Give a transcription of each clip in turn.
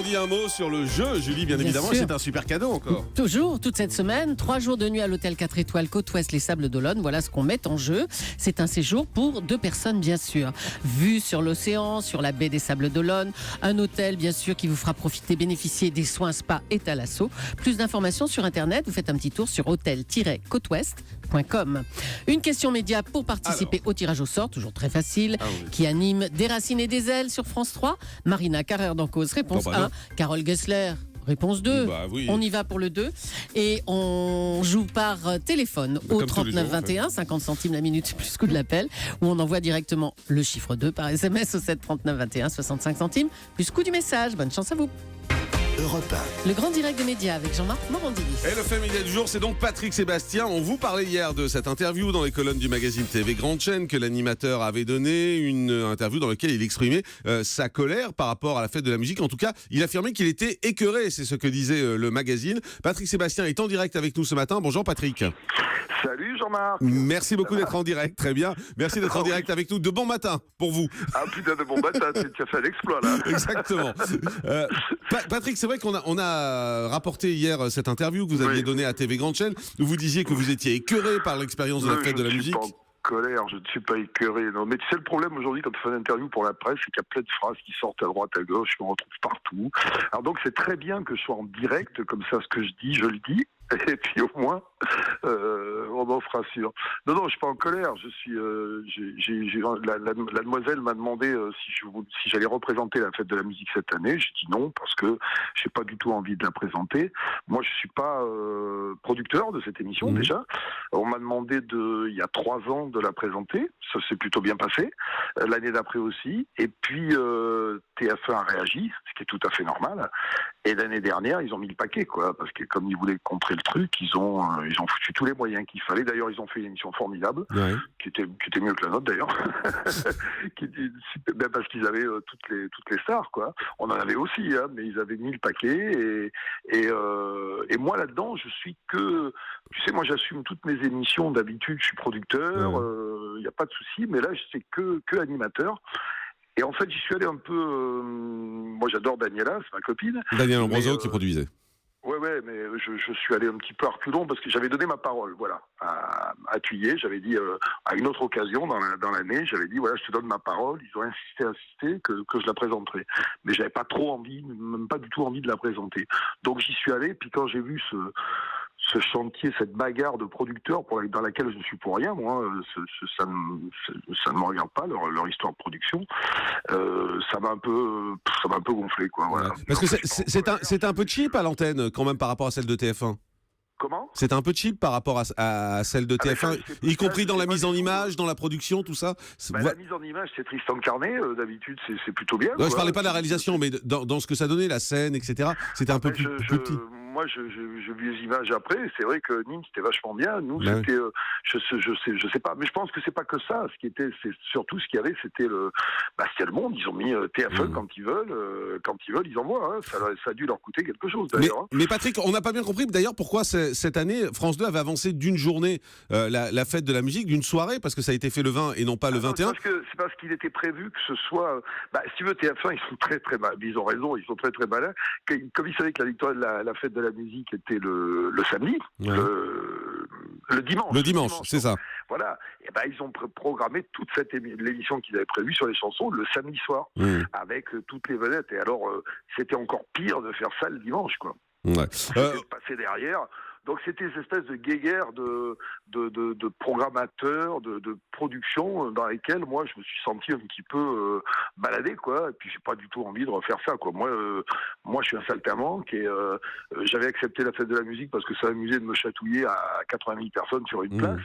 dit un mot sur le jeu, Julie, bien évidemment, sûr. c'est un super cadeau encore. Toujours, toute cette semaine, 3 jours de nuit à l'hôtel 4 étoiles Côte-Ouest Les Sables d'Olonne. Voilà ce qu'on met en jeu. C'est un séjour pour 2 personnes, bien sûr. Vue sur l'océan, sur la baie des Sables d'Olonne. Un hôtel, bien sûr, qui vous fera bénéficier des soins spa et thalasso. Plus d'informations sur Internet, vous faites un petit tour sur hôtel-côte-ouest.com. Une question média pour participer au tirage au sort, toujours très facile, qui anime Des racines et des ailes sur France 3. Marina Carrère d'Encausse, réponse 1. Carole Gessler, réponse 2. Oui. On y va pour le 2. Et on joue par téléphone au 3921, 50 centimes la minute plus coût de l'appel, où on envoie directement le chiffre 2 par SMS au 7 39 21, 65 centimes plus coût du message. Bonne chance à vous. Europe 1. Le grand direct des médias avec Jean-Marc Morandini. Et le fait média du jour, c'est donc Patrick Sébastien. On vous parlait hier de cette interview dans les colonnes du magazine TV Grande Chaîne que l'animateur avait donné, une interview dans laquelle il exprimait sa colère par rapport à la fête de la musique. En tout cas, il affirmait qu'il était écœuré, c'est ce que disait le magazine. Patrick Sébastien est en direct avec nous ce matin. Bonjour Patrick. Salut Jean-Marc. Merci beaucoup d'être en direct, très bien. Merci d'être en direct avec nous. De bon matin pour vous. Ah putain de bon matin, tu as fait l'exploit là. Exactement. Patrick, c'est vrai qu'on a rapporté hier cette interview que vous aviez donnée à TV Grande Chaîne, où vous disiez que vous étiez écœuré par l'expérience de la fête de la musique. Colère, je ne suis pas écœuré. Non, mais tu sais, le problème aujourd'hui quand tu fais une interview pour la presse, c'est qu'il y a plein de phrases qui sortent à droite, à gauche, qu'on retrouve partout. Alors donc c'est très bien que je sois en direct, comme ça ce que je dis, je le dis. Et puis au moins, on en fera sûr. Non, je suis pas en colère. Je suis. La demoiselle m'a demandé si j'allais représenter la fête de la musique cette année. J'ai dit non parce que j'ai pas du tout envie de la présenter. Moi, je suis pas producteur de cette émission déjà. On m'a demandé il y a 3 ans de la présenter. Ça s'est plutôt bien passé. L'année d'après aussi. Et puis TF1 a réagi, ce qui est tout à fait normal. Et l'année dernière, ils ont mis le paquet, quoi, parce que comme ils voulaient contrer le truc, ils ont foutu tous les moyens qu'il fallait. D'ailleurs, ils ont fait une émission formidable, qui était mieux que la nôtre d'ailleurs, même parce qu'ils avaient toutes les stars, quoi. On en avait aussi, mais ils avaient mis le paquet. Et moi là-dedans, je suis que, tu sais, moi j'assume toutes mes émissions d'habitude. Je suis producteur, il n'y a pas de souci, mais là, je suis que animateur. Et en fait, j'y suis allé un peu. Moi, j'adore Daniela, c'est ma copine. Daniel Ambroiseau qui produisait. Ouais, mais je suis allé un petit peu à reculons parce que j'avais donné ma parole, voilà, à Thuillier. J'avais dit à une autre occasion dans l'année, j'avais dit voilà, je te donne ma parole. Ils ont insisté que je la présenterai, mais j'avais pas trop envie, même pas du tout envie de la présenter. Donc j'y suis allé. Puis quand j'ai vu ce chantier, cette bagarre de producteurs dans laquelle je ne suis pour rien, moi, ça ne me regarde pas, leur histoire de production. Ça m'a un peu gonflé, quoi. Voilà. Parce que c'est un peu cheap à l'antenne, quand même, par rapport à celle de TF1. Comment ? C'est un peu cheap par rapport à celle de TF1, y compris dans la mise en image, dans la production, tout ça. La mise en image, c'est Tristan Carnet, d'habitude, c'est plutôt bien. Je parlais pas de la réalisation, mais dans ce que ça donnait, la scène, etc. C'était un peu plus petit. Moi, j'ai vu les images après. C'est vrai que Nîmes, c'était vachement bien. Nous, c'était, je sais pas, mais je pense que c'est pas que ça. C'est surtout ce qu'il y avait, c'était le monde. Ils ont mis TF1 quand ils veulent, ils envoient. Ça a dû leur coûter quelque chose d'ailleurs. Mais Patrick, on n'a pas bien compris d'ailleurs pourquoi cette année France 2 avait avancé d'une journée la fête de la musique, d'une soirée, parce que ça a été fait le 20 et non pas le 21. C'est parce qu'il était prévu que ce soit. Si tu veux, TF1, ils sont très très mal. Ils ont raison, ils sont très très malins. Comme ils savaient que la victoire de la fête de la musique était le samedi, le dimanche. Le dimanche, c'est ça. Voilà. Et ils ont programmé toute l'émission qu'ils avaient prévue sur les chansons le samedi soir, avec toutes les vedettes. Et alors, c'était encore pire de faire ça le dimanche, quoi. Passer derrière. Donc c'était cette espèce de guéguerre de programmateurs, de production dans lesquels moi je me suis senti un petit peu baladé, quoi. Et puis j'ai pas du tout envie de refaire ça, quoi. Moi je suis un saltimbanque et j'avais accepté la fête de la musique parce que ça m'amusait de me chatouiller à 80 000 personnes sur une place.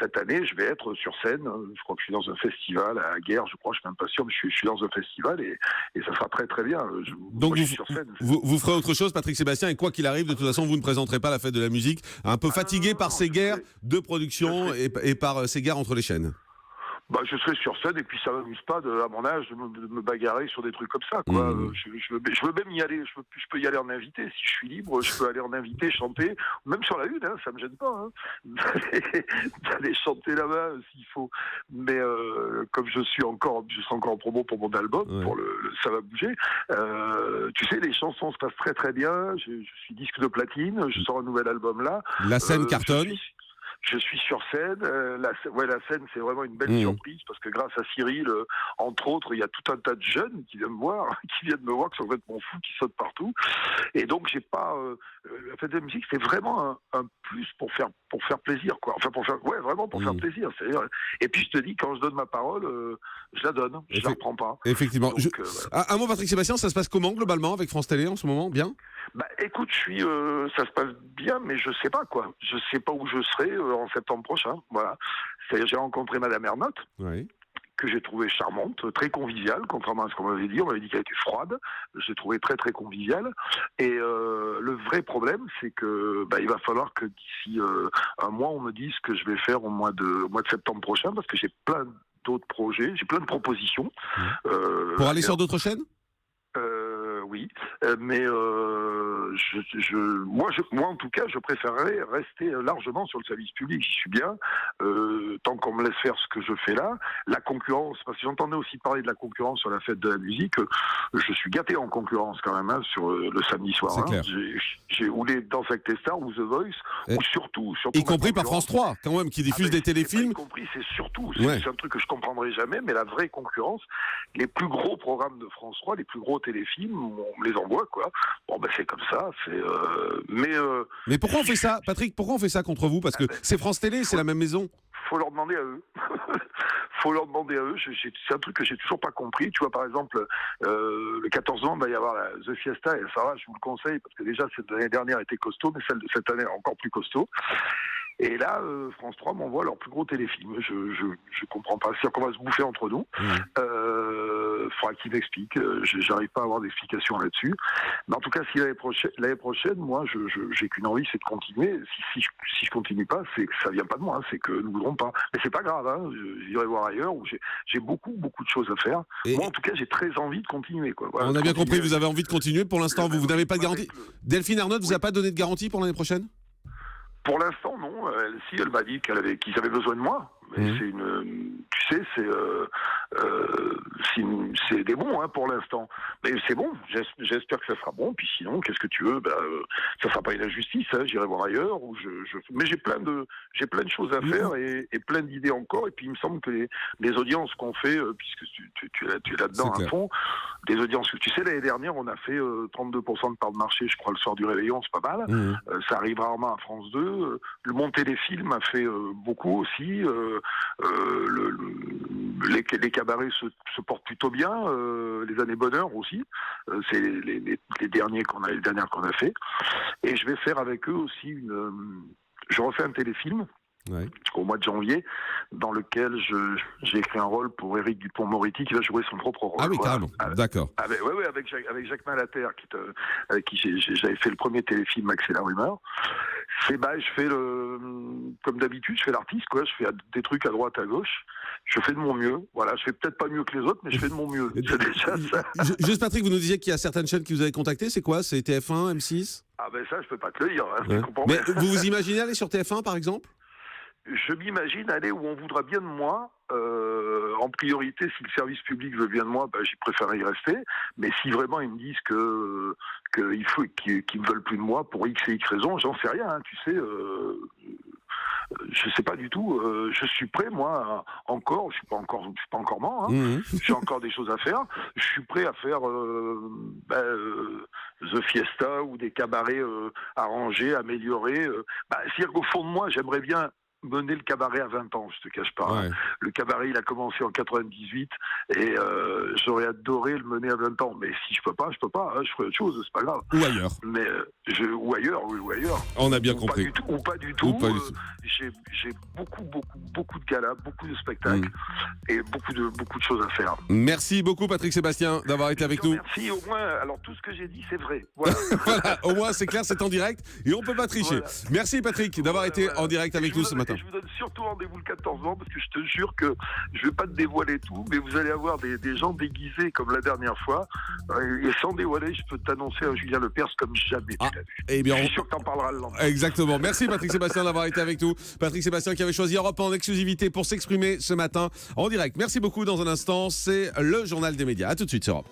Cette année, je vais être sur scène. Je crois que je suis dans un festival à Guerre. Je crois, je suis même pas sûr, mais je suis dans un festival et ça sera très très bien. Donc je suis sur scène. Vous ferez autre chose, Patrick Sébastien, et quoi qu'il arrive, de toute façon, vous ne présenterez pas la fête de la musique. Un peu fatigué par ces guerres de production et par ces guerres entre les chaînes. Je serai sur scène et puis ça m'amuse pas à mon âge de me bagarrer sur des trucs comme ça, quoi. Je veux même y aller. Je peux y aller en invité si je suis libre. Je peux aller en invité, chanter, même sur la une. Ça me gêne pas d'aller chanter là-bas s'il faut. Mais comme je serai encore en promo pour mon album, pour le ça va bouger. Tu sais, les chansons se passent très très bien. Je suis disque de platine. Je sors un nouvel album là. La scène cartonne. Je suis sur scène. La scène, c'est vraiment une belle surprise parce que grâce à Cyril, entre autres, il y a tout un tas de jeunes qui viennent me voir, qui sont complètement fous, qui sautent partout. Et donc, j'ai pas. La fête de la musique, c'est vraiment un plus pour faire plaisir, quoi. Enfin, vraiment pour faire plaisir. C'est-à-dire, et puis, je te dis, quand je donne ma parole, je la donne. Je la reprends pas. Effectivement. Donc, Un mot, Patrick Sébastien, ça se passe comment globalement avec France Télé en ce moment? Bien? Bah, écoute, ça se passe bien, mais je sais pas quoi. Je sais pas où je serai en septembre prochain. Voilà. C'est-à-dire, j'ai rencontré Madame Ernotte, que j'ai trouvée charmante, très conviviale, contrairement à ce qu'on m'avait dit. On m'avait dit qu'elle était froide. J'ai trouvé très très conviviale. Et le vrai problème, c'est que il va falloir que d'ici un mois, on me dise ce que je vais faire au mois de septembre prochain, parce que j'ai plein d'autres projets, j'ai plein de propositions. Pour aller sur d'autres chaînes? Oui, mais moi en tout cas, je préférerais rester largement sur le service public. J'y suis bien, tant qu'on me laisse faire ce que je fais là. La concurrence, parce que j'entendais aussi parler de la concurrence sur la fête de la musique. Je suis gâté en concurrence quand même sur le samedi soir. J'ai roulé dans Acte Star ou The Voice, ou surtout y compris par France 3, quand même, qui diffuse des téléfilms. Y compris, c'est surtout, c'est un truc que je comprendrai jamais, mais la vraie concurrence, les plus gros programmes de France 3, les plus gros téléfilms, on me les envoie, quoi. Bon, c'est comme ça. Mais pourquoi on fait ça, Patrick? Pourquoi on fait ça contre vous? Parce que c'est France Télé, c'est la même maison. Faut leur demander à eux. Faut leur demander à eux. C'est un truc que j'ai toujours pas compris. Tu vois, par exemple, le 14 novembre, il va y avoir la The Fiesta, et ça va, je vous le conseille, parce que déjà, l'année dernière était costaud, mais celle de cette année est encore plus costaud. Et là, France 3 m'envoie leur plus gros téléfilm. Je comprends pas. C'est-à-dire qu'on va se bouffer entre nous. Faudra qu'ils m'expliquent. J'arrive pas à avoir d'explication là-dessus. Mais en tout cas, si l'année prochaine, moi, j'ai qu'une envie, c'est de continuer. Si je continue pas, c'est que ça vient pas de moi. C'est que nous voudrons pas. Mais c'est pas grave. J'irai voir ailleurs où j'ai beaucoup de choses à faire. Et moi, en tout cas, j'ai très envie de continuer, quoi. Voilà, on a bien compris. Vous avez envie de continuer. Pour l'instant, vous n'avez pas de garantie. Delphine Ernotte vous a pas donné de garantie pour l'année prochaine? Pour l'instant, non. Elle m'a dit qu'ils avaient besoin de moi. Mais tu sais, c'est des bons pour l'instant. Mais c'est bon. J'espère que ça sera bon. Puis sinon, qu'est-ce que tu veux? Ça sera pas une injustice. J'irai voir ailleurs. Mais j'ai plein de choses à faire et plein d'idées encore. Et puis il me semble que les audiences qu'on fait, puisque tu es là-dedans à fond, des audiences. Tu sais, l'année dernière, on a fait 32% de part de marché. Je crois le soir du réveillon, c'est pas mal. Ça arrive rarement à France 2. Le Mon Téléfilm a fait beaucoup aussi. Les cabarets se portent plutôt bien, les années bonheur aussi, c'est les dernières qu'on a fait, et je vais faire avec eux aussi je refais un téléfilm au mois de janvier, dans lequel j'ai écrit un rôle pour Éric Dupond-Moretti qui va jouer son propre rôle. Ah oui, carrément. D'accord. Avec Jacques Malater, avec qui j'avais fait le premier téléfilm Max et la rumeur. Je fais comme d'habitude, je fais l'artiste, quoi. Je fais des trucs à droite, à gauche. Je fais de mon mieux. Voilà, je fais peut-être pas mieux que les autres, mais je fais de mon mieux. C'est déjà ça. Juste Patrick, vous nous disiez qu'il y a certaines chaînes qui vous avaient contacté. C'est quoi? C'est TF1, M6? Ça, je peux pas te le dire. Mais vous vous imaginez aller sur TF1, par exemple? Je m'imagine aller où on voudra bien de moi. En priorité, si le service public veut bien de moi, j'y préférerais y rester. Mais si vraiment ils me disent qu'ils me veulent plus de moi pour X et X raisons, j'en sais rien. Tu sais, je sais pas du tout. Je suis prêt, moi, encore. Je suis pas encore mort. J'ai encore des choses à faire. Je suis prêt à faire The Fiesta ou des cabarets arrangés, améliorés. C'est-à-dire qu'au fond de moi, j'aimerais bien mener le cabaret à 20 ans, je te cache pas. Le cabaret, il a commencé en 98 et j'aurais adoré le mener à 20 ans. Mais si je peux pas, je ferai autre chose, c'est pas grave. Ou ailleurs. Mais ou ailleurs. On a bien compris. Ou pas du tout. J'ai beaucoup de galas, beaucoup de spectacles et beaucoup de choses à faire. Merci beaucoup Patrick Sébastien d'avoir été avec nous. Merci, au moins, alors tout ce que j'ai dit, c'est vrai. Voilà. Voilà, au moins c'est clair, c'est en direct et on peut pas tricher. Merci Patrick d'avoir été en direct avec nous ce matin. Martin. Et je vous donne surtout rendez-vous le 14 novembre parce que je te jure que je vais pas te dévoiler tout, mais vous allez avoir des gens déguisés comme la dernière fois. Et sans dévoiler, je peux t'annoncer un Julien Lepers comme jamais tu l'as vu. Eh bien, Je suis sûr que t'en parleras le lendemain. Exactement. Merci Patrick Sébastien d'avoir été avec nous. Patrick Sébastien qui avait choisi Europe en exclusivité pour s'exprimer ce matin en direct. Merci beaucoup. Dans un instant, c'est le journal des médias. À tout de suite sur Europe.